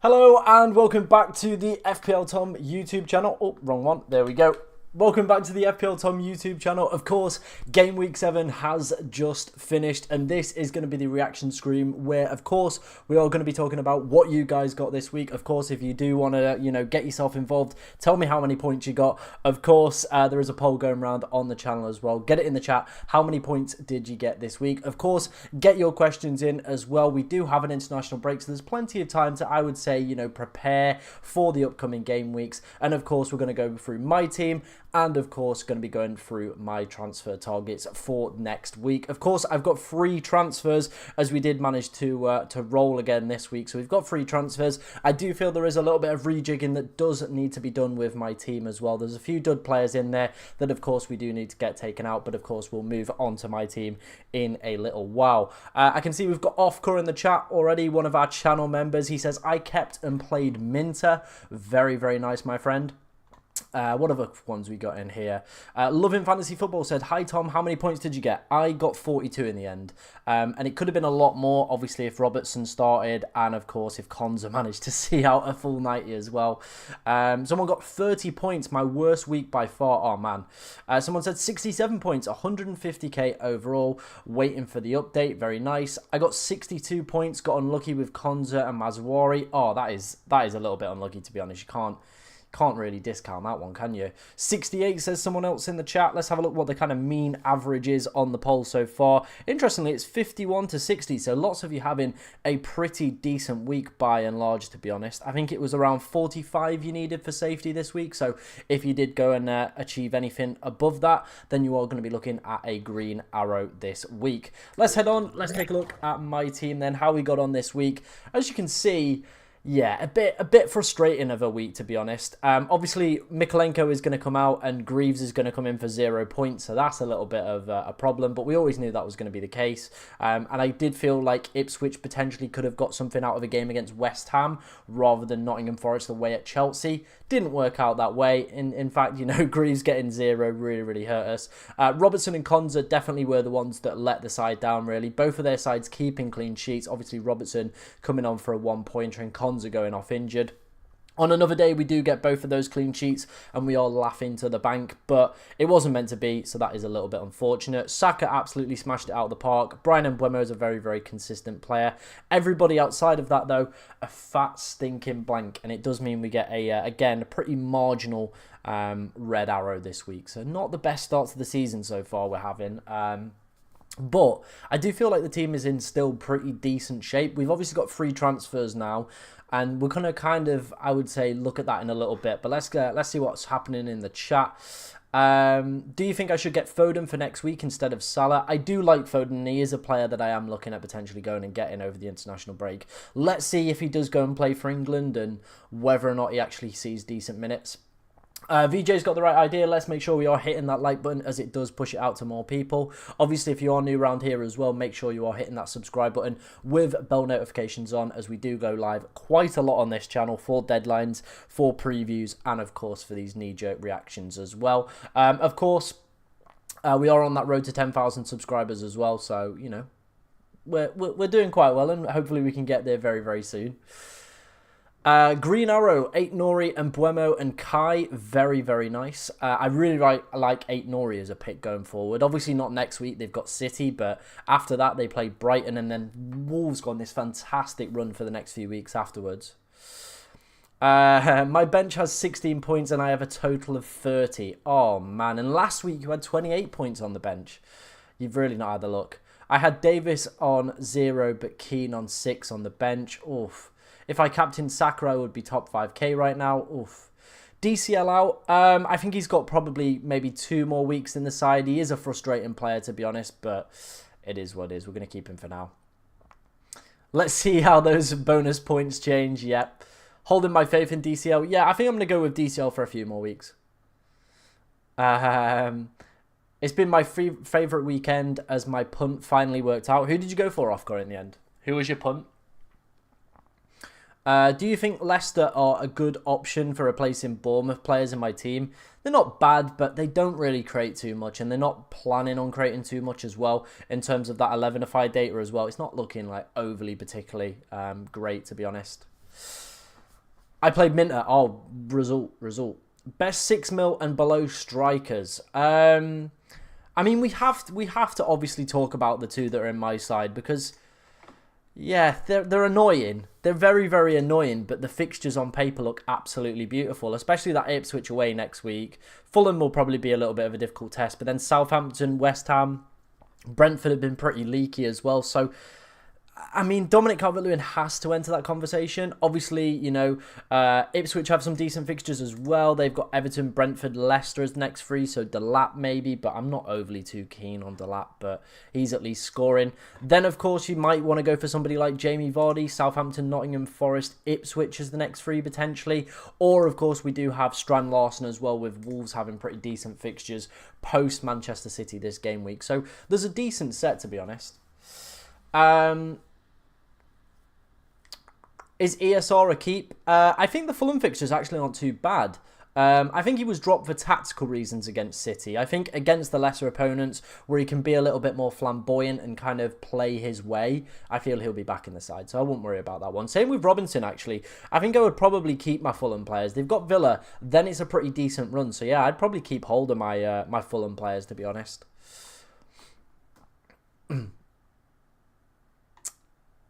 Hello and welcome back to the FPL Tom YouTube channel. Oh, wrong one. There we go. Welcome back to the FPL Tom YouTube channel. Of course, Game Week 7 has just finished, and this is going to be the reaction stream where, of course, we are going to be talking about what you guys got this week. Of course, if you do want to, get yourself involved, tell me how many points you got. Of course, there is a poll going around on the channel as well. Get it in the chat. How many points did you get this week? Of course, get your questions in as well. We do have an international break, so there's plenty of time to, I would say, prepare for the upcoming game weeks. And of course, we're going to go through my team, and of course going to be going through my transfer targets for next week. Of course, I've got 3 transfers as we did manage to roll again this week. So we've got 3 transfers. I do feel there is a little bit of rejigging that does need to be done with my team as well. There's a few dud players in there that of course we do need to get taken out, but of course we'll move on to my team in a little while. I can see we've got Offcore in the chat already, one of our channel members. He says, I kept and played Minter. Very, very nice, my friend. What other ones we got in here? Loving Fantasy Football said, hi Tom, how many points did you get? I got 42 in the end. And it could have been a lot more, obviously, if Robertson started, and of course if Konza managed to see out a full 90 as well. Someone got 30 points, my worst week by far. Oh man. Someone said 67 points, 150k overall, waiting for the update. Very nice. I got 62 points, got unlucky with Konza and Mazwari. Oh, that is a little bit unlucky, to be honest. You can't really discount that one, can you? 68 says someone else in the chat. Let's have a look what the kind of mean average is on the poll so far. Interestingly, it's 51 to 60, so lots of you having a pretty decent week by and large, to be honest. I think it was around 45 you needed for safety this week, so if you did go and achieve anything above that, then you are going to be looking at a green arrow this week. Let's head on. Let's take a look at my team then, how we got on this week. As you can see, yeah, a bit frustrating of a week, to be honest. Obviously, Mikolenko is going to come out and Greaves is going to come in for 0 points, so that's a little bit of a problem, but we always knew that was going to be the case. And I did feel like Ipswich potentially could have got something out of a game against West Ham rather than Nottingham Forest away at Chelsea. Didn't work out that way. In fact, Greaves getting 0 really, really hurt us. Robertson and Konza definitely were the ones that let the side down, really. Both of their sides keeping clean sheets. Obviously, Robertson coming on for a 1-pointer and Konza are going off injured. On another day, we do get both of those clean sheets and we are laughing to the bank, but it wasn't meant to be, so that is a little bit unfortunate. Saka absolutely smashed it out of the park. Brian Mbeumo is a very, very consistent player. Everybody outside of that, though, a fat stinking blank, and it does mean we get, again, a pretty marginal red arrow this week. So not the best start to the season so far we're having. But I do feel like the team is in still pretty decent shape. We've obviously got 3 transfers now, and we're going to kind of, I would say, look at that in a little bit. But let's see what's happening in the chat. Do you think I should get Foden for next week instead of Salah? I do like Foden, and he is a player that I am looking at potentially going and getting over the international break. Let's see if he does go and play for England and whether or not he actually sees decent minutes. VJ's got the right idea. Let's make sure we are hitting that like button as it does push it out to more people. Obviously, if you are new around here as well, make sure you are hitting that subscribe button with bell notifications on, as we do go live quite a lot on this channel for deadlines, for previews, and of course for these knee-jerk reactions as well. Of course, we are on that road to 10,000 subscribers as well, so we're doing quite well, and hopefully we can get there very, very soon. Green Arrow, 8 Nori and Mbeumo and Kai, very, very nice. I really like 8 Nori as a pick going forward. Obviously not next week, they've got City, but after that they play Brighton, and then Wolves go on this fantastic run for the next few weeks afterwards. My bench has 16 points and I have a total of 30. Oh man, and last week you had 28 points on the bench. You've really not had the luck. I had Davis on 0 but Keane on 6 on the bench. Oof. If I captained Saka, I would be top 5k right now. Oof. DCL out. I think he's got probably maybe 2 more weeks in the side. He is a frustrating player, to be honest, but it is what it is. We're going to keep him for now. Let's see how those bonus points change. Yep. Holding my faith in DCL. Yeah, I think I'm going to go with DCL for a few more weeks. It's been my favourite weekend as my punt finally worked out. Who did you go for, Offcore, in the end? Who was your punt? Do you think Leicester are a good option for replacing Bournemouth players in my team? they're not bad, but they don't really create too much, and they're not planning on creating too much as well in terms of that 11-5 data as well. It's not looking like overly particularly great, to be honest. I played Minter. Oh, result. Best 6 mil and below strikers. I mean, we have to obviously talk about the two that are in my side because, yeah, they're annoying. They're very, very annoying, but the fixtures on paper look absolutely beautiful, especially that Ipswich away next week. Fulham will probably be a little bit of a difficult test, but then Southampton, West Ham, Brentford have been pretty leaky as well, so I mean, Dominic Calvert-Lewin has to enter that conversation. Obviously, you know, Ipswich have some decent fixtures as well. They've got Everton, Brentford, Leicester as next three, so Delap maybe, but I'm not overly too keen on Delap, but he's at least scoring. Then, of course, you might want to go for somebody like Jamie Vardy, Southampton, Nottingham Forest, Ipswich as the next three potentially. Or, of course, we do have Strand Larson as well, with Wolves having pretty decent fixtures post Manchester City this game week. So there's a decent set, to be honest. Is ESR a keep? I think the Fulham fixture is actually not too bad. I think he was dropped for tactical reasons against City. I think against the lesser opponents, where he can be a little bit more flamboyant and kind of play his way, I feel he'll be back in the side. So I won't worry about that one. Same with Robinson, actually. I think I would probably keep my Fulham players. They've got Villa, then it's a pretty decent run. So yeah, I'd probably keep hold of my, my Fulham players, to be honest.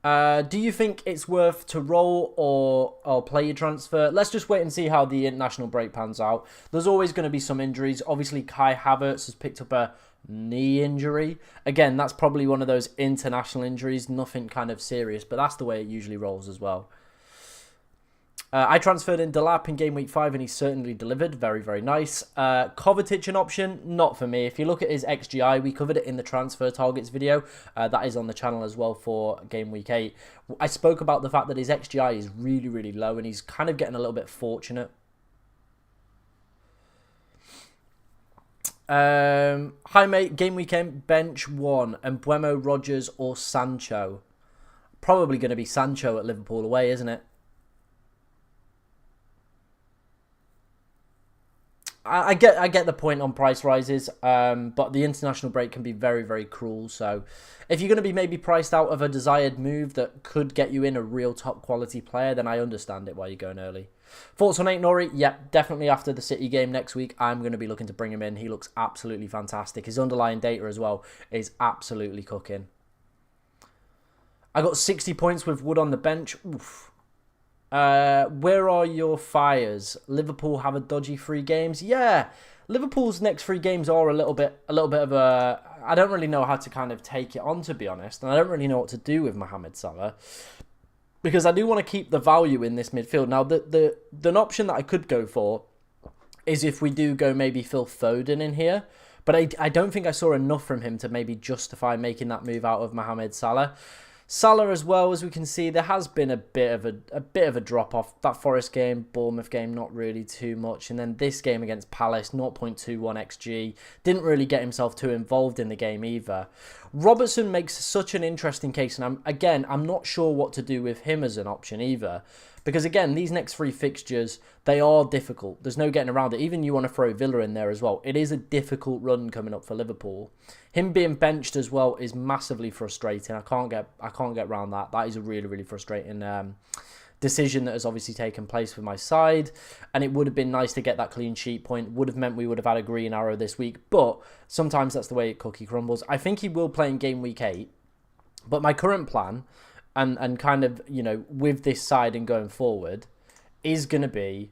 Do you think it's worth to roll or play your transfer? Let's just wait and see how the international break pans out. There's always going to be some injuries. Obviously, Kai Havertz has picked up a knee injury. Again, that's probably one of those international injuries. Nothing kind of serious, but that's the way it usually rolls as well. I transferred in Delap in game week 5 and he certainly delivered. Very, very nice. Kovacic an option? Not for me. If you look at his XGI, we covered it in the transfer targets video. That is on the channel as well for game week 8. I spoke about the fact that his XGI is really, really low and he's kind of getting a little bit fortunate. Hi, mate. Game weekend, bench 1. Mbeumo, Rodgers or Sancho? Probably going to be Sancho at Liverpool away, isn't it? I get the point on price rises, but the international break can be very, very cruel. So if you're going to be maybe priced out of a desired move that could get you in a real top quality player, then I understand it why you're going early. Thoughts on Ait-Nouri? Yeah, definitely after the City game next week, I'm going to be looking to bring him in. He looks absolutely fantastic. His underlying data as well is absolutely cooking. I got 60 points with Wood on the bench. Oof. Where are your fires? Liverpool have a dodgy 3 games. Yeah, Liverpool's next 3 games are a little bit of a. I don't really know how to kind of take it on, to be honest, and I don't really know what to do with Mohamed Salah because I do want to keep the value in this midfield. Now, the option that I could go for is if we do go maybe Phil Foden in here, but I don't think I saw enough from him to maybe justify making that move out of Mohamed Salah. Salah as well, as we can see, there has been a bit of a drop off. That Forest game, Bournemouth game, not really too much, and then this game against Palace, 0.21 XG, didn't really get himself too involved in the game either. Robertson makes such an interesting case, and I'm not sure what to do with him as an option either. Because again, these next 3 fixtures, they are difficult. There's no getting around it. Even you want to throw Villa in there as well. It is a difficult run coming up for Liverpool. Him being benched as well is massively frustrating. I can't get around that. That is a really, really frustrating decision that has obviously taken place with my side. And it would have been nice to get that clean sheet point. Would have meant we would have had a green arrow this week. But sometimes that's the way cookie crumbles. I think he will play in game week 8. But my current plan, and kind of, you know, with this side and going forward, is going to be,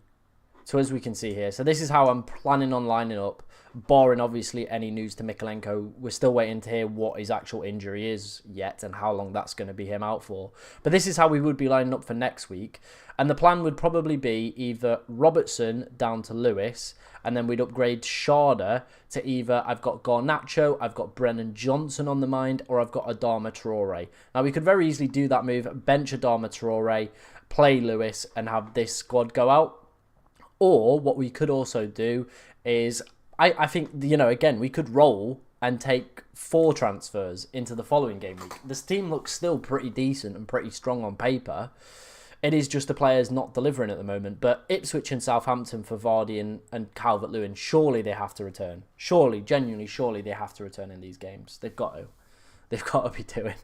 so as we can see here, so this is how I'm planning on lining up, barring obviously any news to Mikalenko. We're still waiting to hear what his actual injury is yet and how long that's going to be him out for. But this is how we would be lining up for next week. And the plan would probably be either Robertson down to Lewis, and then we'd upgrade Sharda to either I've got Garnacho, I've got Brennan Johnson on the mind, or I've got Adama Traore. Now, we could very easily do that move, bench Adama Traore, play Lewis, and have this squad go out. Or what we could also do is, I think, you know, again, we could roll and take 4 transfers into the following game week. This team looks still pretty decent and pretty strong on paper. It is just the players not delivering at the moment. But Ipswich and Southampton for Vardy and Calvert-Lewin, surely they have to return. Surely, genuinely, surely they have to return in these games. They've got to. They've got to be doing.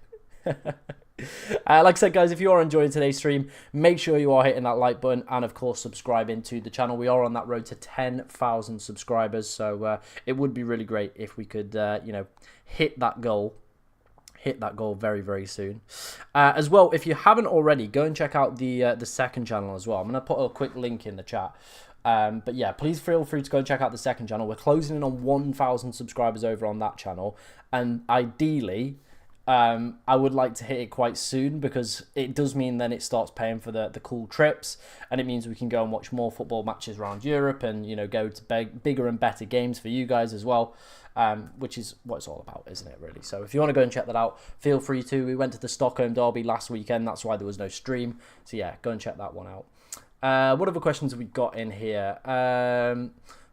Like I said, guys, if you are enjoying today's stream, make sure you are hitting that like button and, of course, subscribing to the channel. We are on that road to 10,000 subscribers, so it would be really great if we could, hit that goal. Hit that goal very, very soon. As well, if you haven't already, go and check out the second channel as well. I'm going to put a quick link in the chat. But yeah, please feel free to go and check out the second channel. We're closing in on 1,000 subscribers over on that channel. And ideally, I would like to hit it quite soon, because it does mean then it starts paying for the cool trips, and it means we can go and watch more football matches around Europe and, go to bigger and better games for you guys as well, which is what it's all about, isn't it, really? So if you want to go and check that out, feel free to. We went to the Stockholm derby last weekend. That's why there was no stream. So yeah, go and check that one out. What other questions have we got in here?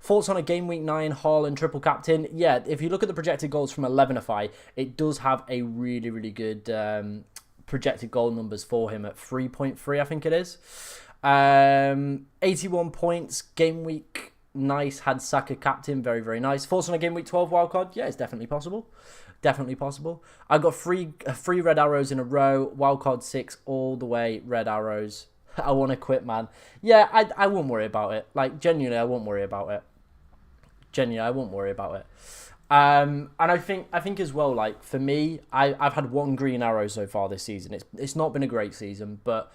Thoughts on a Game Week 9 Haaland triple captain? Yeah, if you look at the projected goals from 11ify, it does have a really, really good projected goal numbers for him at 3.3, I think it is. 81 points, Game Week, nice. Had Saka captain, very, very nice. Thoughts on a Game Week 12 wildcard? Yeah, it's definitely possible. Definitely possible. I got three red arrows in a row, wildcard 6 all the way, red arrows. I want to quit, man. Yeah, I won't worry about it. Like, genuinely, I won't worry about it. Genuinely, I won't worry about it. And I think as well, like, for me, I've had one green arrow so far this season. It's not been a great season, but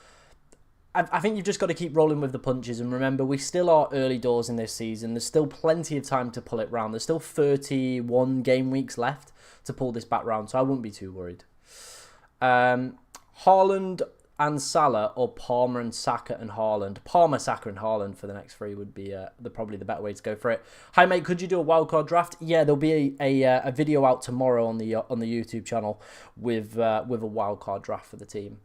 I think you've just got to keep rolling with the punches. And remember, we still are early doors in this season. There's still plenty of time to pull it round. There's still 31 game weeks left to pull this back round, so I wouldn't be too worried. Haaland and Salah, or Palmer and Saka and Haaland. Palmer, Saka and Haaland for the next 3 would be probably the better way to go for it. Hi mate, could you do a wildcard draft? Yeah, there'll be a video out tomorrow on the YouTube channel with a wildcard draft for the team.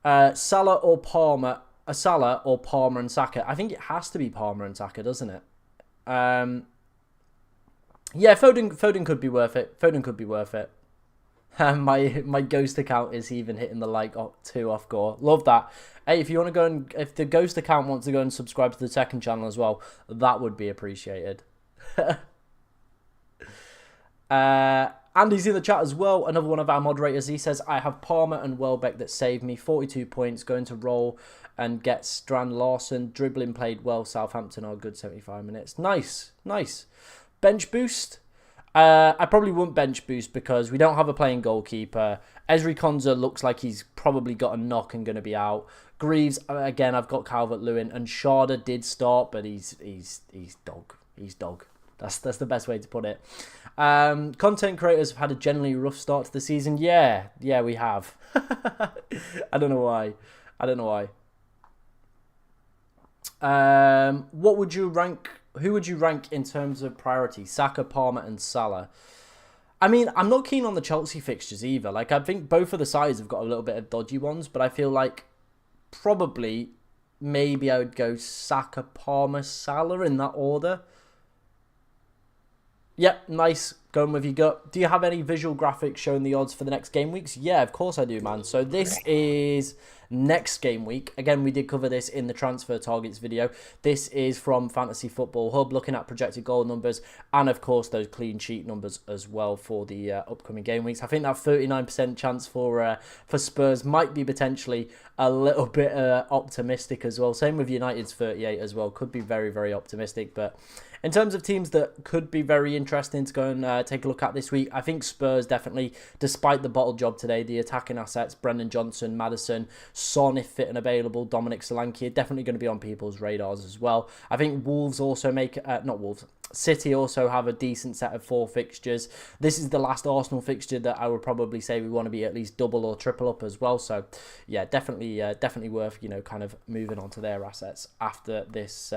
Salah or Palmer and Saka. I think it has to be Palmer and Saka, doesn't it? Yeah, Foden could be worth it. Foden could be worth it. My ghost account is even hitting the like 2 off gore. Love that. Hey, if you want to go and if the ghost account wants to go and subscribe to the second channel as well, that would be appreciated. Andy's in the chat as well. Another one of our moderators. He says, I have Palmer and Welbeck that saved me. 42 points. Going to roll and get Strand Larson. Dribbling played well. Southampton are good 75 minutes. Nice. Nice. Bench boost. I probably wouldn't bench boost because we don't have a playing goalkeeper. Ezri Konza looks like he's probably got a knock and going to be out. Greaves, again, I've got Calvert-Lewin, and Sharda did start, but he's dog. He's dog. That's the best way to put it. Content creators have had a generally rough start to the season. Yeah, we have. I don't know why. What would you rank? Who would you rank in terms of priority? Saka, Palmer and Salah. I mean, I'm not keen on the Chelsea fixtures either. Like, I think both of the sides have got a little bit of dodgy ones, but I feel like probably maybe I would go Saka, Palmer, Salah in that order. Yep, nice. Going with your gut. Do you have any visual graphics showing the odds for the next game weeks? Yeah, of course I do, man. So this is next game week. Again, we did cover this in the transfer targets video. This is from Fantasy Football Hub, looking at projected goal numbers and, of course, those clean sheet numbers as well for the upcoming game weeks. I think that 39% chance for Spurs might be potentially a little bit optimistic as well. Same with United's 38 as well. Could be very, very optimistic, but in terms of teams that could be very interesting to go and take a look at this week, I think Spurs definitely, despite the bottle job today, the attacking assets, Brendan Johnson, Maddison, Son if fit and available, Dominic Solanke are definitely going to be on people's radars as well. I think Wolves also City also have a decent set of 4 fixtures. This is the last Arsenal fixture that I would probably say we want to be at least double or triple up as well. So yeah, definitely worth, kind of moving on to their assets after this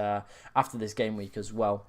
game week as well.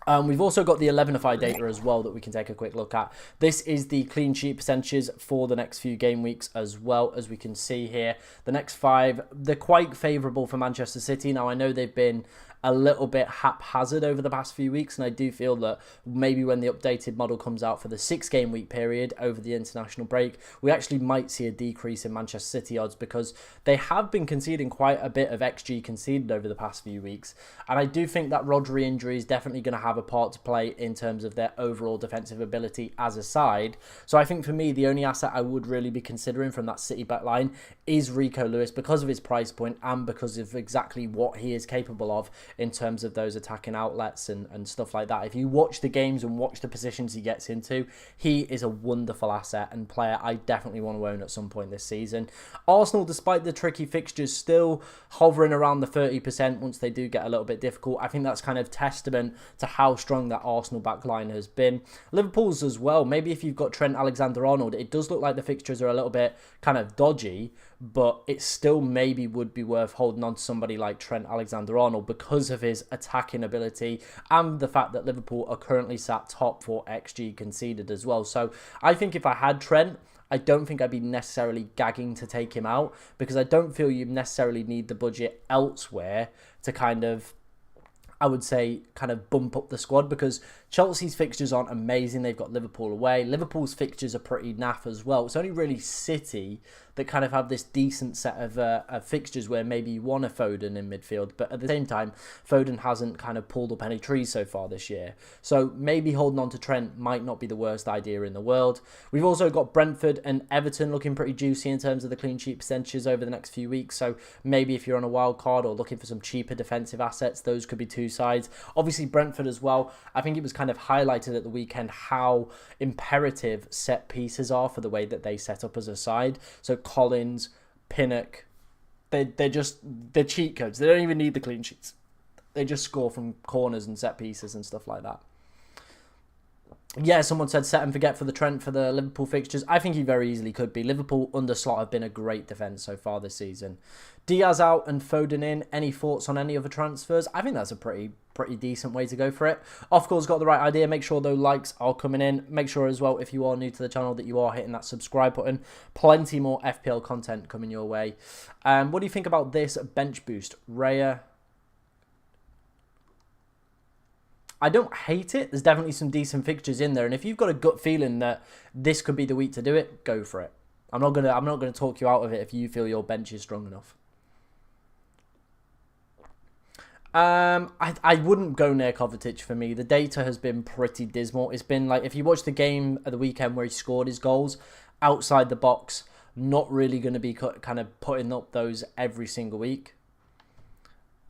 We've also got the 11ify data as well that we can take a quick look at. This is the clean sheet percentages for the next few game weeks as well. As we can see here, the next 5, they're quite favourable for Manchester City. Now, I know they've been a little bit haphazard over the past few weeks, and I do feel that maybe when the updated model comes out for the 6-game week period over the international break, we actually might see a decrease in Manchester City odds, because they have been conceding quite a bit of XG conceded over the past few weeks, and I do think that Rodri injury is definitely going to have a part to play in terms of their overall defensive ability as a side. So I think for me, the only asset I would really be considering from that City back line is Rico Lewis, because of his price point and because of exactly what he is capable of in terms of those attacking outlets and stuff like that. If you watch the games and watch the positions he gets into, he is a wonderful asset and player I definitely want to own at some point this season. Arsenal, despite the tricky fixtures, still hovering around the 30% once they do get a little bit difficult. I think that's kind of testament to how strong that Arsenal back line has been. Liverpool's as well. Maybe if you've got Trent Alexander-Arnold, it does look like the fixtures are a little bit kind of dodgy, but it still maybe would be worth holding on to somebody like Trent Alexander-Arnold because of his attacking ability and the fact that Liverpool are currently sat top for XG conceded as well. So I think if I had Trent, I don't think I'd be necessarily gagging to take him out, because I don't feel you necessarily need the budget elsewhere to kind of, I would say, kind of bump up the squad, because Chelsea's fixtures aren't amazing. They've got Liverpool away. Liverpool's fixtures are pretty naff as well. It's only really City that kind of have this decent set of fixtures where maybe you want a Foden in midfield, but at the same time, Foden hasn't kind of pulled up any trees so far this year. So maybe holding on to Trent might not be the worst idea in the world. We've also got Brentford and Everton looking pretty juicy in terms of the clean sheet percentages over the next few weeks. So maybe if you're on a wild card or looking for some cheaper defensive assets, those could be two sides. Obviously, Brentford as well. I think it was kind of highlighted at the weekend how imperative set pieces are for the way that they set up as a side. So Collins, Pinnock, they're cheat codes. They don't even need the clean sheets. They just score from corners and set pieces and stuff like that. Yeah, someone said set and forget for the Trent for the Liverpool fixtures. I think he very easily could be. Liverpool under slot have been a great defence so far this season. Diaz out and Foden in. Any thoughts on any other transfers? I think that's a pretty decent way to go for it. Ofcore's got the right idea. Make sure those likes are coming in. Make sure as well, if you are new to the channel, that you are hitting that subscribe button. Plenty more FPL content coming your way. What do you think about this bench boost? Raya. I don't hate it. There's definitely some decent fixtures in there, and if you've got a gut feeling that this could be the week to do it, go for it. I'm not gonna talk you out of it if you feel your bench is strong enough. I wouldn't go near Kovacic for me. The data has been pretty dismal. It's been like, if you watch the game at the weekend where he scored his goals outside the box, not really going to be kind of putting up those every single week.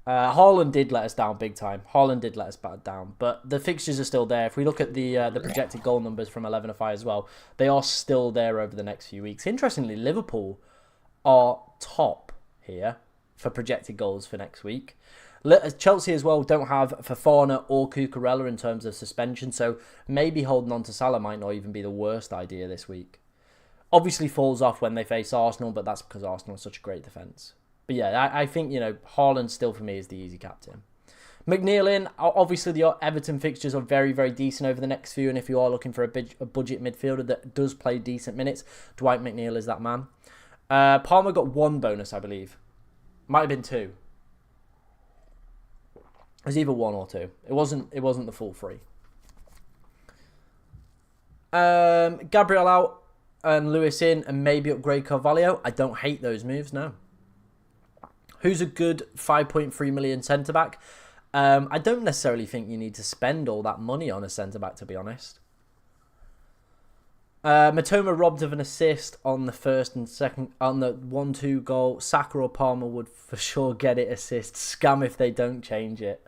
Haaland did let us down big time. Haaland did let us down, but the fixtures are still there. If we look at the projected goal numbers from 11FI as well, they are still there over the next few weeks. Interestingly, Liverpool are top here for projected goals for next week. Chelsea as well don't have Fofana or Cucurella in terms of suspension, so maybe holding on to Salah might not even be the worst idea this week. Obviously falls off when they face Arsenal, but that's because Arsenal is such a great defence. But yeah, I think, you know, Haaland still for me is the easy captain. McNeil in. Obviously, the Everton fixtures are very, very decent over the next few, and if you are looking for a budget midfielder that does play decent minutes, Dwight McNeil is that man. Palmer got 1 bonus, I believe. Might have been 2. It was either 1 or 2. It wasn't the full 3. Gabriel out and Lewis in, and maybe upgrade Carvalho. I don't hate those moves, no. Who's a good 5.3 million centre-back? I don't necessarily think you need to spend all that money on a centre-back, to be honest. Matoma robbed of an assist on the first and second, on the 1-2 goal. Saka or Palmer would for sure get it assist. Scam if they don't change it.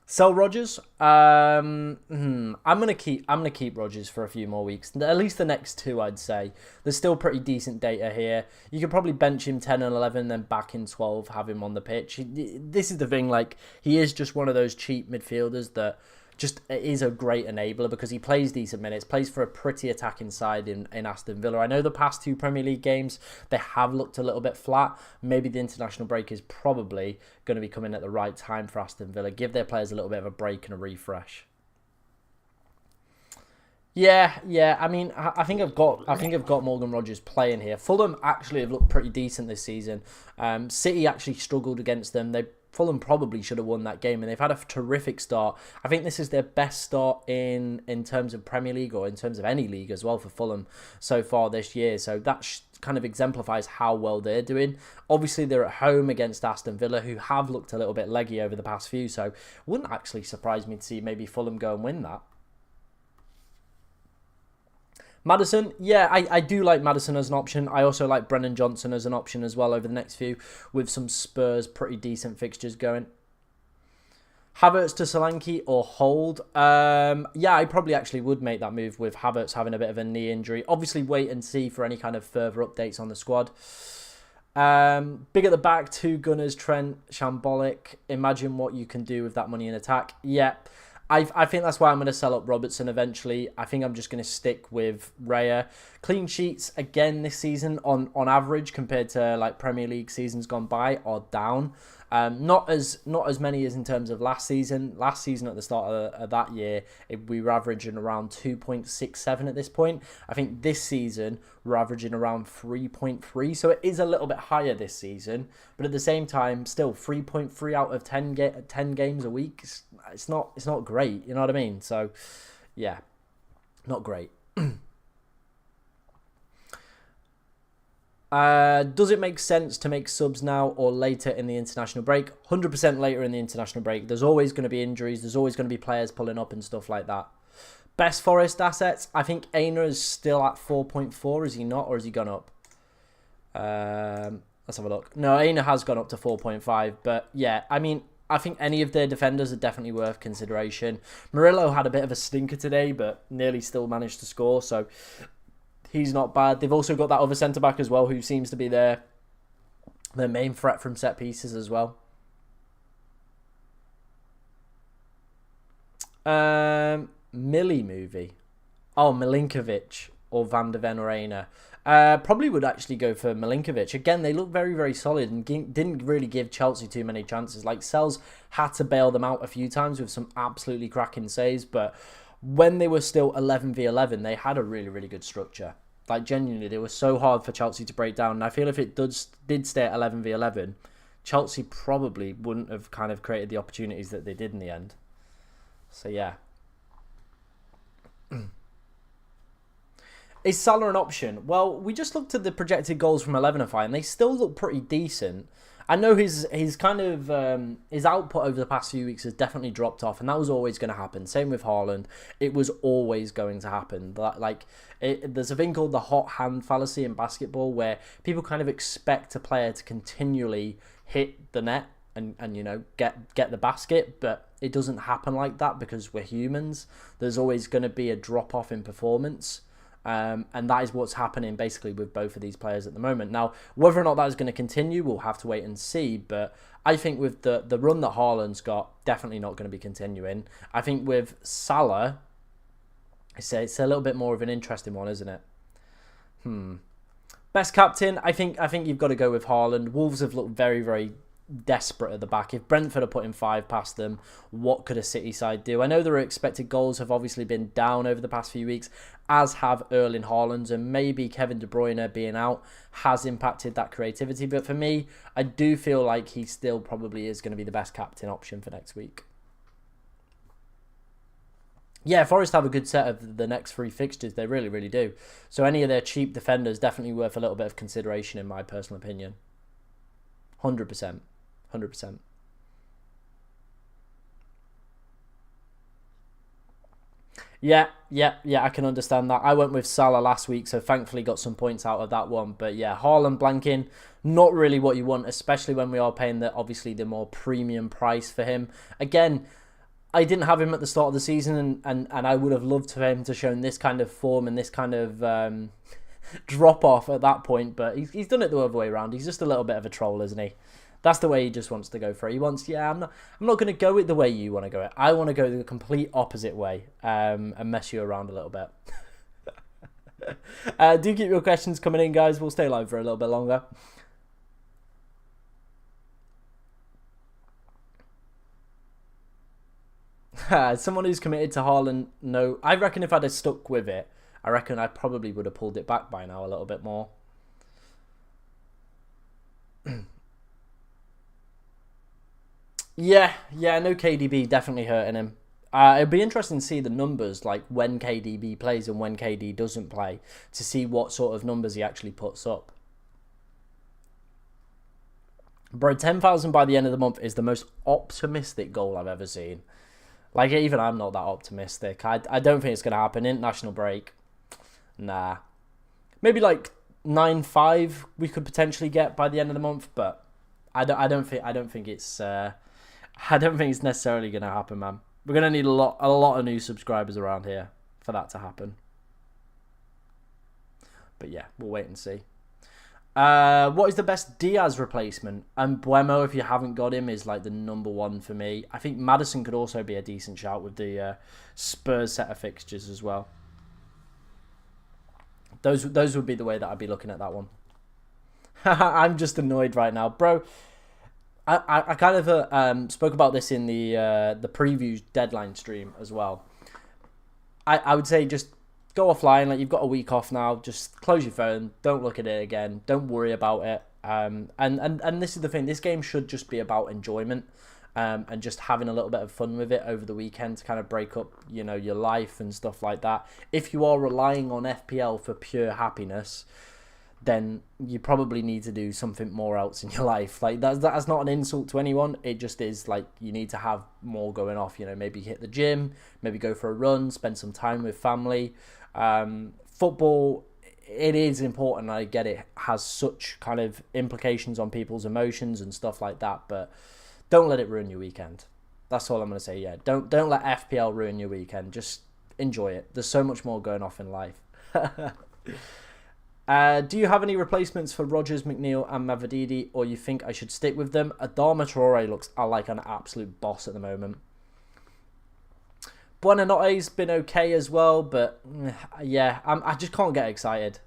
Sell Rodgers. I'm gonna keep Rodgers for a few more weeks. At least the next 2, I'd say. There's still pretty decent data here. You could probably bench him 10 and 11, then back in 12, have him on the pitch. This is the thing. Like, he is just one of those cheap midfielders that just is a great enabler because he plays decent minutes, plays for a pretty attacking side in Aston Villa. I know the past 2 Premier League games, they have looked a little bit flat. Maybe the international break is probably going to be coming at the right time for Aston Villa. Give their players a little bit of a break and a refresh. Yeah. I mean, I think I've got Morgan Rogers playing here. Fulham actually have looked pretty decent this season. City actually struggled against them. Fulham probably should have won that game, and they've had a terrific start. I think this is their best start in terms of Premier League or in terms of any league as well for Fulham so far this year. So that kind of exemplifies how well they're doing. Obviously, they're at home against Aston Villa, who have looked a little bit leggy over the past few. So wouldn't actually surprise me to see maybe Fulham go and win that. Maddison, yeah, I do like Maddison as an option. I also like Brennan Johnson as an option as well over the next few, with some Spurs pretty decent fixtures going. Havertz to Solanke or hold? Yeah, I probably actually would make that move with Havertz having a bit of a knee injury. Obviously, wait and see for any kind of further updates on the squad. Big at the back, two gunners, Trent, shambolic. Imagine what you can do with that money in attack. Yeah, I think that's why I'm going to sell up Robertson eventually. I think I'm just going to stick with Raya. Clean sheets again this season on average compared to like Premier League seasons gone by are down. Not as many as in terms of last season. Last season at the start of that year, we were averaging around 2.67 at this point. I think this season we're averaging around 3.3, so it is a little bit higher this season. But at the same time, still 3.3 out of 10 games a week. It's not great. You know what I mean? So yeah, not great. Does it make sense to make subs now or later in the international break? 100% later in the international break. There's always going to be injuries. There's always going to be players pulling up and stuff like that. Best Forest assets. I think Aina is still at 4.4. Is he not? Or has he gone up? Let's have a look. No, Aina has gone up to 4.5. But yeah, I mean, I think any of their defenders are definitely worth consideration. Murillo had a bit of a stinker today, but nearly still managed to score. So he's not bad. They've also got that other centre-back as well, who seems to be their main threat from set pieces as well. Millie movie. Oh, Milinkovic or Van de Ven or Aina. Probably would actually go for Milinkovic. Again, they look very, very solid and didn't really give Chelsea too many chances. Like, Sells had to bail them out a few times with some absolutely cracking saves, but when they were still 11v11, they had a really, really good structure. Like, genuinely, they were so hard for Chelsea to break down. And I feel if it did stay at 11v11, Chelsea probably wouldn't have kind of created the opportunities that they did in the end. So, yeah. Is Salah an option? Well, we just looked at the projected goals from 11ify, and they still look pretty decent. I know his kind of his output over the past few weeks has definitely dropped off, and that was always going to happen. Same with Haaland; it was always going to happen. There's a thing called the hot hand fallacy in basketball, where people kind of expect a player to continually hit the net and you know get the basket, but it doesn't happen like that because we're humans. There's always going to be a drop off in performance. And that is what's happening basically with both of these players at the moment. Now, whether or not that is going to continue, we'll have to wait and see. But I think with the run that Haaland's got, definitely not going to be continuing. I think with Salah, it's a little bit more of an interesting one, isn't it? Best captain, I think you've got to go with Haaland. Wolves have looked very, very desperate at the back. If Brentford are putting 5 past them, what could a City side do? I know their expected goals have obviously been down over the past few weeks, as have Erling Haaland's, and maybe Kevin De Bruyne being out has impacted that creativity. But for me, I do feel like he still probably is going to be the best captain option for next week. Yeah, Forest have a good set of the next 3 fixtures. They really, really do. So any of their cheap defenders definitely worth a little bit of consideration in my personal opinion. 100%. 100%. Yeah, I can understand that. I went with Salah last week, so thankfully got some points out of that one. But yeah, Haaland blanking, not really what you want, especially when we are paying obviously the more premium price for him. Again, I didn't have him at the start of the season, and I would have loved for him to show this kind of form and this kind of drop off at that point. But he's done it the other way around. He's just a little bit of a troll, isn't he? That's the way he just wants to go for it. He wants, I'm not going to go it the way you want to go it. I want to go the complete opposite way and mess you around a little bit. Do keep your questions coming in, guys. We'll stay live for a little bit longer. Someone who's committed to Haaland, no. I reckon if I'd have stuck with it, I reckon I probably would have pulled it back by now a little bit more. Yeah, no KDB definitely hurting him. It'd be interesting to see the numbers, like when KDB plays and when KD doesn't play, to see what sort of numbers he actually puts up. Bro, 10,000 by the end of the month is the most optimistic goal I've ever seen. Like, even I'm not that optimistic. I don't think it's going to happen. International break. Nah. Maybe like 9.5 we could potentially get by the end of the month, but I don't think it's necessarily going to happen, man. We're going to need a lot of new subscribers around here for that to happen. But yeah, we'll wait and see. What is the best Diaz replacement? And Buemo, if you haven't got him, is like the number one for me. I think Maddison could also be a decent shout with the Spurs set of fixtures as well. Those would be the way that I'd be looking at that one. I'm just annoyed right now, bro. I kind of spoke about this in the preview deadline stream as well. I would say just go offline. Like, you've got a week off now. Just close your phone. Don't look at it again. Don't worry about it. And this is the thing. This game should just be about enjoyment. And just having a little bit of fun with it over the weekend to kind of break up, you know, your life and stuff like that. If you are relying on FPL for pure happiness, then you probably need to do something more else in your life. Like, that's not an insult to anyone. It just is like, you need to have more going off. You know, maybe hit the gym, maybe go for a run, spend some time with family. Football, it is important. I get it has such kind of implications on people's emotions and stuff like that, but don't let it ruin your weekend. That's all I'm going to say. Yeah, don't let FPL ruin your weekend. Just enjoy it. There's so much more going off in life. Do you have any replacements for Rodgers, McNeil and Mavadidi, or you think I should stick with them? Adama Traore looks like an absolute boss at the moment. Buonanote's been okay as well, but yeah, I just can't get excited.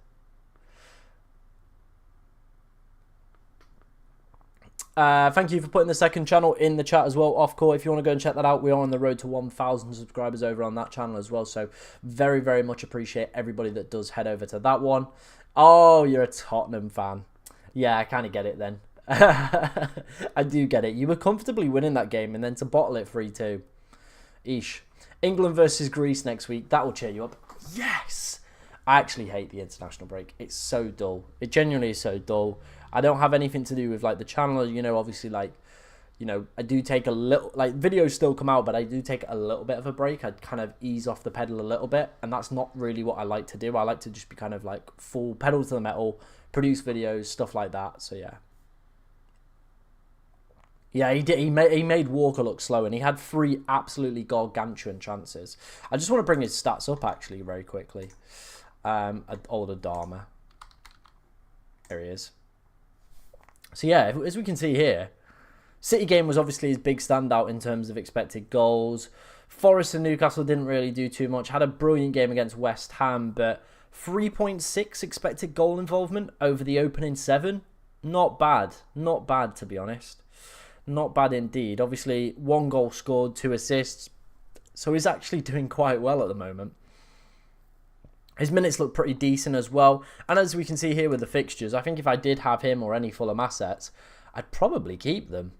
Thank you for putting the second channel in the chat as well, Offcore. If you want to go and check that out, we are on the road to 1,000 subscribers over on that channel as well. So very, very much appreciate everybody that does head over to that one. Oh, you're a Tottenham fan. Yeah, I kind of get it then. I do get it. You were comfortably winning that game and then to bottle it 3-2. Eesh. England versus Greece next week. That will cheer you up. Yes! I actually hate the international break. It's so dull. It genuinely is so dull. I don't have anything to do with like the channel, you know, obviously, like, you know, I do take a little, like, videos still come out, but I do take a little bit of a break. I'd kind of ease off the pedal a little bit, and that's not really what I like to do. I like to just be kind of like full pedal to the metal, produce videos, stuff like that. So yeah. Yeah, he did. He made Walker look slow, and he had 3 absolutely gargantuan chances. I just want to bring his stats up actually very quickly. Older Dharma. There he is. So yeah, as we can see here, City game was obviously his big standout in terms of expected goals. Forest and Newcastle didn't really do too much. Had a brilliant game against West Ham, but 3.6 expected goal involvement over the opening 7. Not bad. Not bad, to be honest. Not bad indeed. Obviously, 1 goal scored, 2 assists. So he's actually doing quite well at the moment. His minutes look pretty decent as well. And as we can see here with the fixtures, I think if I did have him or any Fulham assets, I'd probably keep them.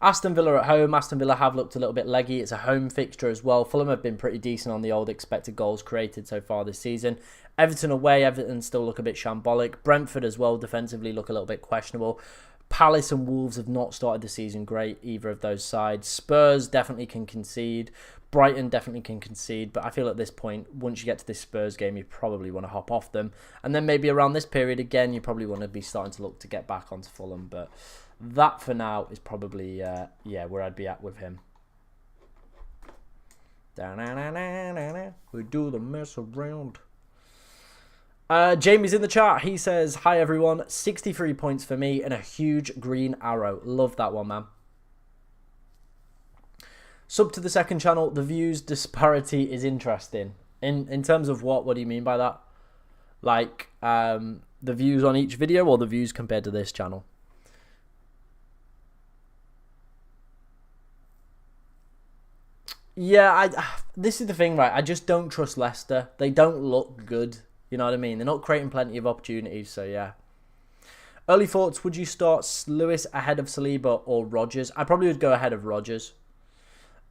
Aston Villa at home. Aston Villa have looked a little bit leggy. It's a home fixture as well. Fulham have been pretty decent on the old expected goals created so far this season. Everton away. Everton still look a bit shambolic. Brentford as well defensively look a little bit questionable. Palace and Wolves have not started the season great, either of those sides. Spurs definitely can concede. Brighton definitely can concede, but I feel at this point, once you get to this Spurs game, you probably want to hop off them. And then maybe around this period again, you probably want to be starting to look to get back onto Fulham. But that for now is probably, yeah, where I'd be at with him. We do the mess around. Jamie's in the chat. He says, hi everyone, 63 points for me and a huge green arrow. Love that one, man. Sub to the second channel. The views disparity is interesting. In terms of what? What do you mean by that? Like, the views on each video or the views compared to this channel? Yeah, this is the thing, right? I just don't trust Leicester. They don't look good. You know what I mean? They're not creating plenty of opportunities, so yeah. Early thoughts, would you start Lewis ahead of Saliba or Rodgers? I probably would go ahead of Rodgers.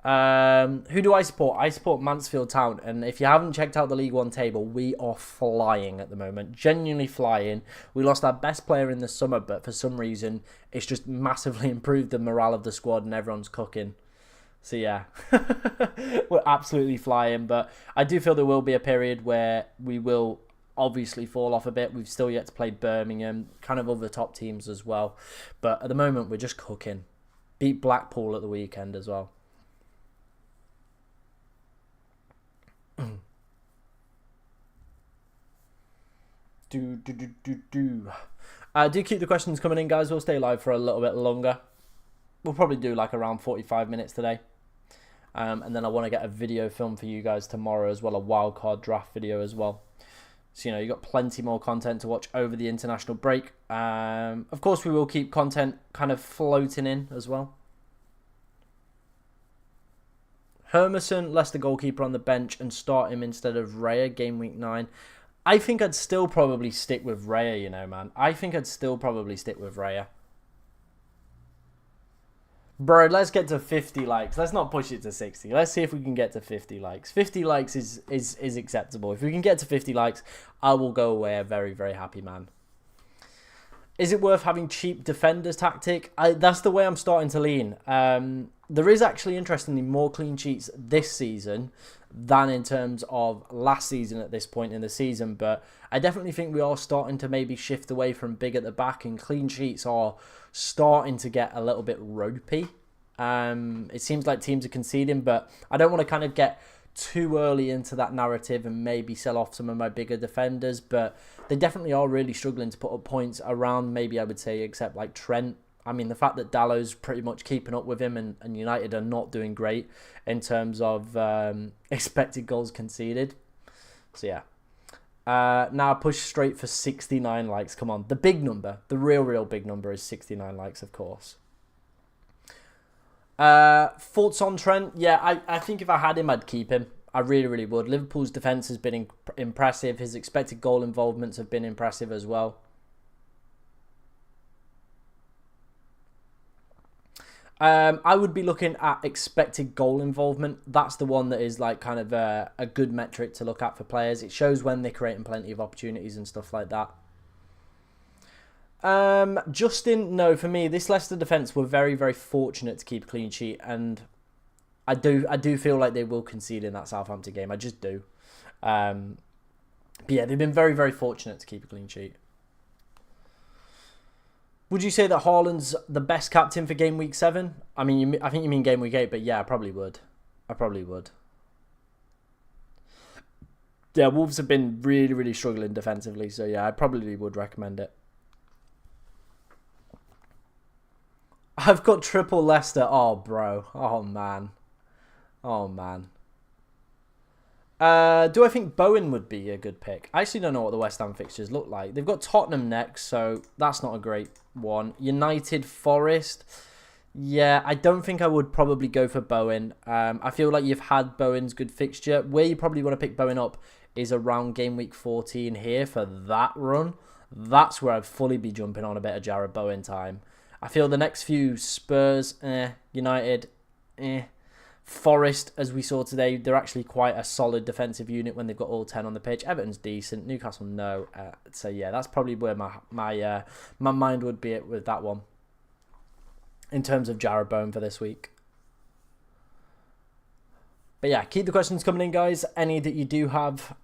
Who do I support? I support Mansfield Town, and if you haven't checked out the League One table, we are flying at the moment. Genuinely flying. We lost our best player in the summer, but for some reason, it's just massively improved the morale of the squad and everyone's cooking. So yeah, we're absolutely flying, but I do feel there will be a period where we will obviously fall off a bit. We've still yet to play Birmingham, kind of other top teams as well. But at the moment, we're just cooking. Beat Blackpool at the weekend as well. Do keep the questions coming in, guys. We'll stay live for a little bit longer. We'll probably do like around 45 minutes today. And then I want to get a video film for you guys tomorrow as well, a wildcard draft video as well. So, you know, you've got plenty more content to watch over the international break. Of course, we will keep content kind of floating in as well. Hermerson, Leicester goalkeeper on the bench, and start him instead of Raya, game week 9. I think I'd still probably stick with Raya, you know, man. I think I'd still probably stick with Raya. Bro, let's get to 50 likes. Let's not push it to 60. Let's see if we can get to 50 likes. 50 likes is acceptable. If we can get to 50 likes, I will go away a very, very happy man. Is it worth having cheap defenders tactic? That's the way I'm starting to lean. There is actually, interestingly, more clean sheets this season than in terms of last season at this point in the season. But I definitely think we are starting to maybe shift away from big at the back, and clean sheets are starting to get a little bit ropey. It seems like teams are conceding, but I don't want to kind of get too early into that narrative and maybe sell off some of my bigger defenders, but they definitely are really struggling to put up points around, maybe I would say, except like Trent. I mean, the fact that Dallow's pretty much keeping up with him, and United are not doing great in terms of expected goals conceded. So yeah. Now push straight for 69 likes. Come on. The big number, the real big number is 69 likes, of course. Thoughts on Trent? Yeah, I think if I had him, I'd keep him. I really would. Liverpool's defence has been impressive. His expected goal involvements have been impressive as well. I would be looking at expected goal involvement. That's the one that is like kind of a good metric to look at for players. It shows when they're creating plenty of opportunities and stuff like that. Justin, no, for me, this Leicester defence were very fortunate to keep a clean sheet, and I do feel like they will concede in that Southampton game. I just do. But yeah, they've been very fortunate to keep a clean sheet. Would you say that Haaland's the best captain for game week 7? I mean, I think you mean game week 8, but yeah, I probably would. Yeah, Wolves have been really struggling defensively, so yeah, I probably would recommend it. I've got triple Leicester. Oh, bro. Oh, man. Do I think Bowen would be a good pick? I actually don't know what the West Ham fixtures look like. They've got Tottenham next, so that's not a great one. United, Forest. Yeah, I don't think I would probably go for Bowen. I feel like you've had Bowen's good fixture. Where you probably want to pick Bowen up is around game week 14 here for that run. That's where I'd fully be jumping on a bit of Jarrod Bowen time. I feel the next few Spurs, United, Forest, as we saw today, they're actually quite a solid defensive unit when they've got all 10 on the pitch. Everton's decent. Newcastle, no. So yeah, that's probably where my mind would be at with that one in terms of Jarrod Bowen for this week. But yeah, keep the questions coming in, guys. Any that you do have.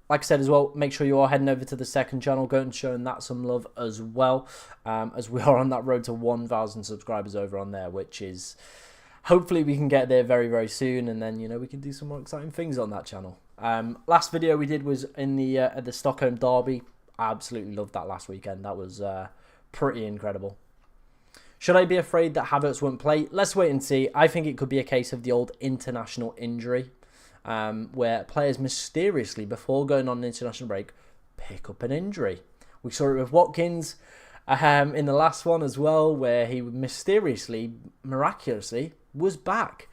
Like I said as well, make sure you are heading over to the second channel, go and showing that some love as well, as we are on that road to 1,000 subscribers over on there, which is, hopefully we can get there very soon, and then, you know, we can do some more exciting things on that channel. Last video we did was in the at the Stockholm Derby. I absolutely loved that last weekend. That was pretty incredible. Should I be afraid that Havertz won't play? Let's wait and see. I think it could be a case of the old international injury. Where players mysteriously, before going on an international break, pick up an injury. We saw it with Watkins in the last one as well, where he mysteriously, miraculously, was back.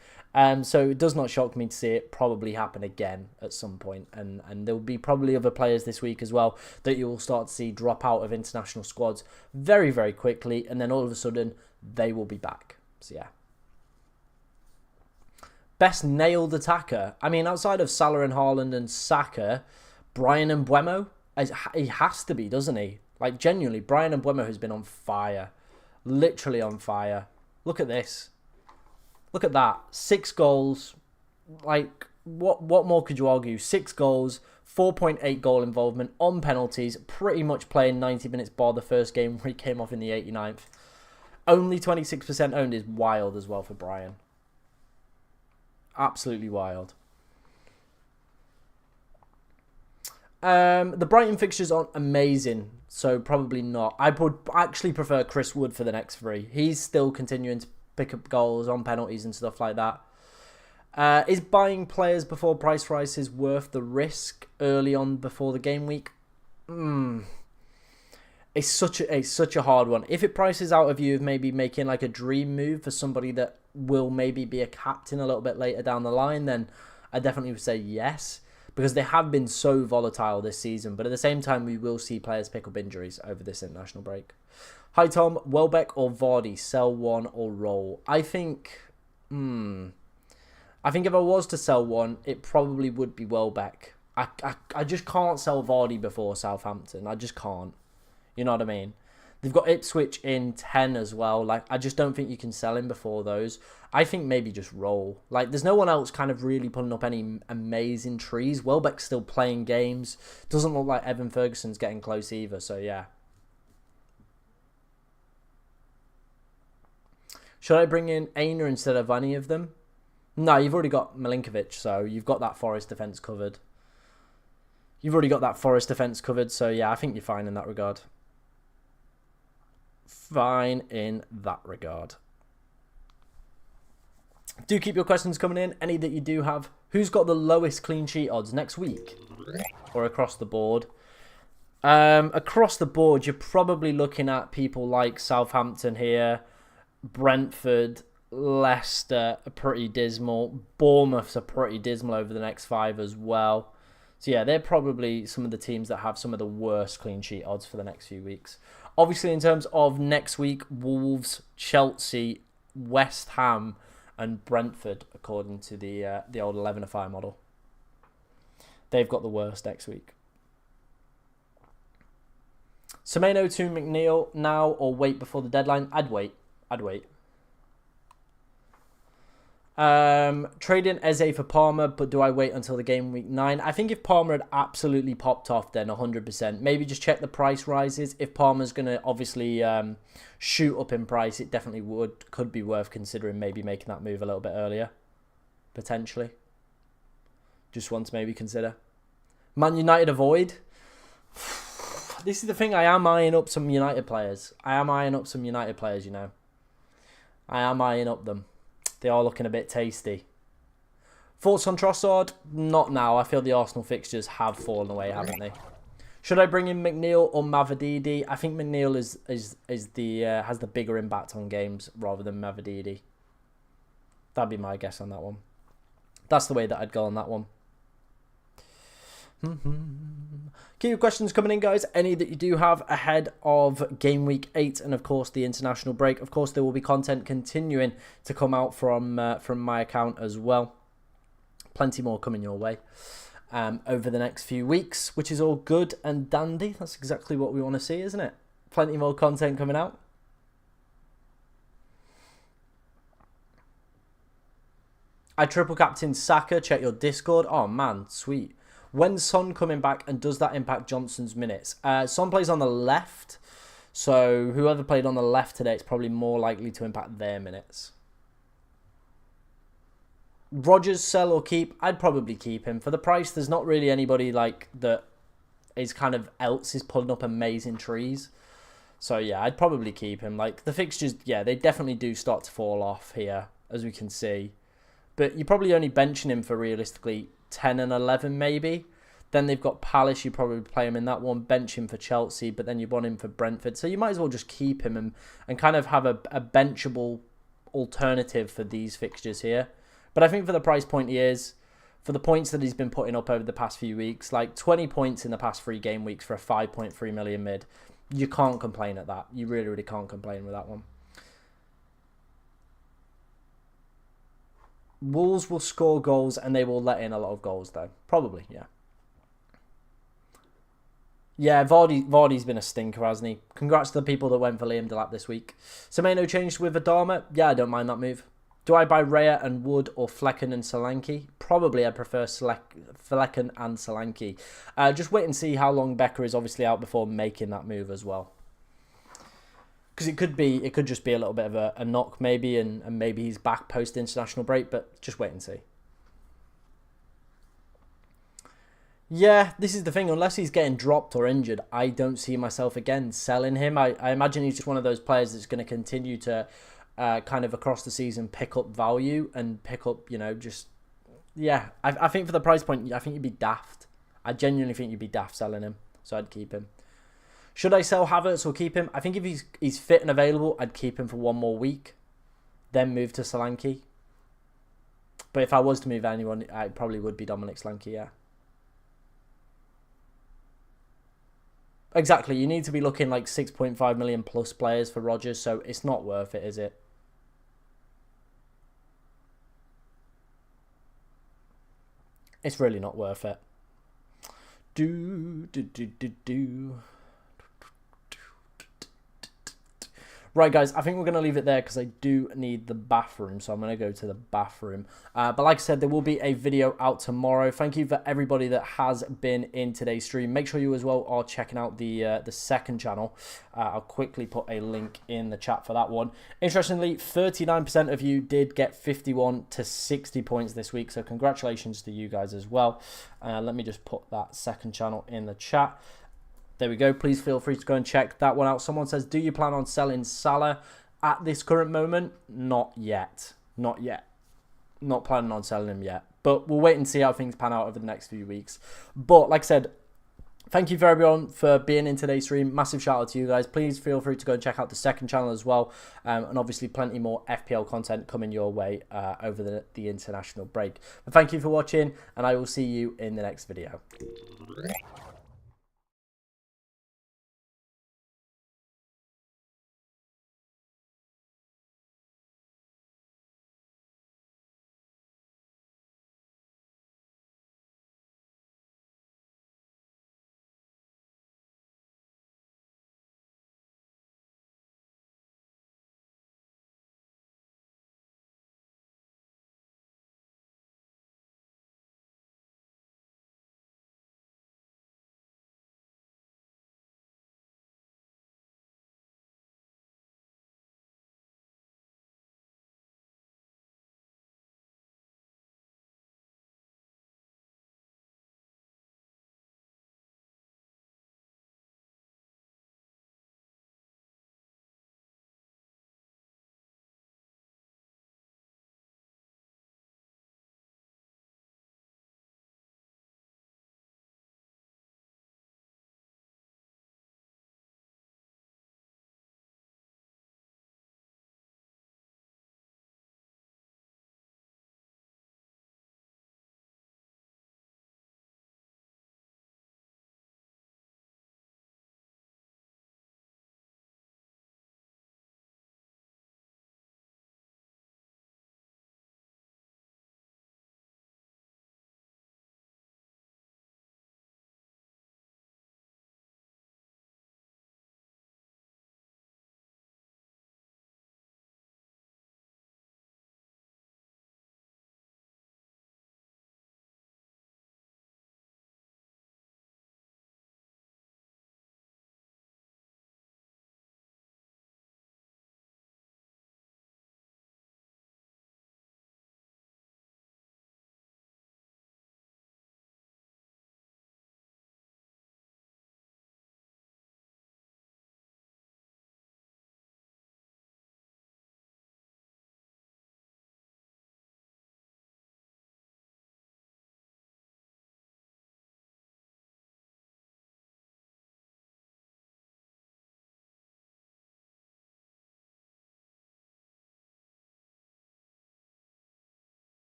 So it does not shock me to see it probably happen again at some point. And there will be probably other players this week as well that you will start to see drop out of international squads very, very quickly. And then all of a sudden, they will be back. So, yeah. Best nailed attacker. I mean, outside of Salah and Haaland and Saka, Brian Mbeumo, he has to be, doesn't he? Like, genuinely, Brian Mbeumo has been on fire. Literally on fire. Look at this. Look at that. 6 goals. Like, what more could you argue? 6 goals, 4.8 goal involvement on penalties, pretty much playing 90 minutes bar the first game where he came off in the 89th. Only 26% owned is wild as well for Brian. Absolutely wild. The Brighton fixtures aren't amazing, so probably not. I would actually prefer Chris Wood for the next 3. He's still continuing to pick up goals on penalties and stuff like that. Is buying players before price rises worth the risk early on before the game week? It's such a hard one. If it prices out of you of maybe making like a dream move for somebody that will maybe be a captain a little bit later down the line, then I definitely would say yes, because they have been so volatile this season. But at the same time, we will see players pick up injuries over this international break. Hi Tom, Welbeck or Vardy, sell one or roll? I think if I was to sell one, it probably would be Welbeck. I just can't sell Vardy before Southampton. I just can't. You know what I mean? They've got Ipswich in 10 as well. Like, I just don't think you can sell him before those. I think maybe just roll. Like, there's no one else kind of really pulling up any amazing trees. Welbeck's still playing games. Doesn't look like Evan Ferguson's getting close either. So, yeah. Should I bring in Aina instead of any of them? No, you've already got Milinkovic, so you've got that Forest defence covered. So yeah, I think you're fine in that regard. Fine in that regard. Do keep your questions coming in, any that you do have. Who's got the lowest clean sheet odds next week? Or across the board? Across the board, you're probably looking at people like Southampton here, Brentford, Leicester are pretty dismal. Bournemouth's are pretty dismal over the next 5 as well. So yeah, they're probably some of the teams that have some of the worst clean sheet odds for the next few weeks. Obviously, in terms of next week, Wolves, Chelsea, West Ham, and Brentford, according to the old 11-a-fire model. They've got the worst next week. Semenyo to McNeil now or wait before the deadline? I'd wait. Trading Eze for Palmer, but do I wait until the game week 9? I think if Palmer had absolutely popped off, then 100%. Maybe just check the price rises. If Palmer's going to obviously shoot up in price, it definitely could be worth considering maybe making that move a little bit earlier. Potentially. Just want to maybe consider. Man United avoid. This is the thing, I am eyeing up some United players. You know. I am eyeing up them. They are looking a bit tasty. Thoughts on Trossard? Not now. I feel the Arsenal fixtures have fallen away, haven't they? Should I bring in McNeil or Mavididi? I think McNeil has the bigger impact on games rather than Mavididi. That'd be my guess on that one. That's the way that I'd go on that one. Keep your questions coming in, guys. Any that you do have ahead of game week 8 and, of course, the international break. Of course, there will be content continuing to come out from my account as well. Plenty more coming your way over the next few weeks, which is all good and dandy. That's exactly what we want to see, isn't it? Plenty more content coming out. I triple captain Saka. Check your Discord. Oh, man. Sweet. When's Son coming back, and does that impact Johnson's minutes? Son plays on the left, so whoever played on the left today, it's probably more likely to impact their minutes. Rodgers, sell or keep? I'd probably keep him. For the price, there's not really anybody like that is kind of else is pulling up amazing trees. So yeah, I'd probably keep him. Like the fixtures, yeah, they definitely do start to fall off here, as we can see. But you're probably only benching him for realistically 10 and 11 maybe. Then they've got Palace, you probably play him in that one, bench him for Chelsea, but then you want him for Brentford. So you might as well just keep him and kind of have a benchable alternative for these fixtures here. But I think for the price point he is, for the points that he's been putting up over the past few weeks, like 20 points in the past 3 game weeks for a 5.3 million mid, you can't complain at that. You really, really can't complain with that one. Wolves will score goals and they will let in a lot of goals though. Probably, yeah. Yeah, Vardy's been a stinker, hasn't he? Congrats to the people that went for Liam Delap this week. Semenyo changed with Adama. Yeah, I don't mind that move. Do I buy Raya and Wood or Flecken and Solanke? Probably I prefer Flecken and Solanke. Just wait and see how long Becker is obviously out before making that move as well. Because it could just be a little bit of a knock maybe, and maybe he's back post-international break, but just wait and see. Yeah, this is the thing. Unless he's getting dropped or injured, I don't see myself again selling him. I imagine he's just one of those players that's going to continue to kind of across the season pick up value and pick up, you know, just... Yeah, I think for the price point, I think you'd be daft. I genuinely think you'd be daft selling him, so I'd keep him. Should I sell Havertz or keep him? I think if he's fit and available, I'd keep him for 1 more week, then move to Solanke. But if I was to move anyone, it probably would be Dominic Solanke, yeah. Exactly, you need to be looking like 6.5 million plus players for Rodgers, so it's not worth it, is it? It's really not worth it. Right, guys, I think we're going to leave it there because I do need the bathroom, so I'm going to go to the bathroom. But like I said, there will be a video out tomorrow. Thank you for everybody that has been in today's stream. Make sure you as well are checking out the second channel. I'll quickly put a link in the chat for that one. Interestingly, 39% of you did get 51 to 60 points this week, so congratulations to you guys as well. Let me just put that second channel in the chat. There we go. Please feel free to go and check that one out. Someone says, do you plan on selling Salah at this current moment? Not yet. Not yet. Not planning on selling him yet. But we'll wait and see how things pan out over the next few weeks. But like I said, thank you for everyone for being in today's stream. Massive shout out to you guys. Please feel free to go and check out the second channel as well. And obviously plenty more FPL content coming your way over the international break. But thank you for watching, and I will see you in the next video.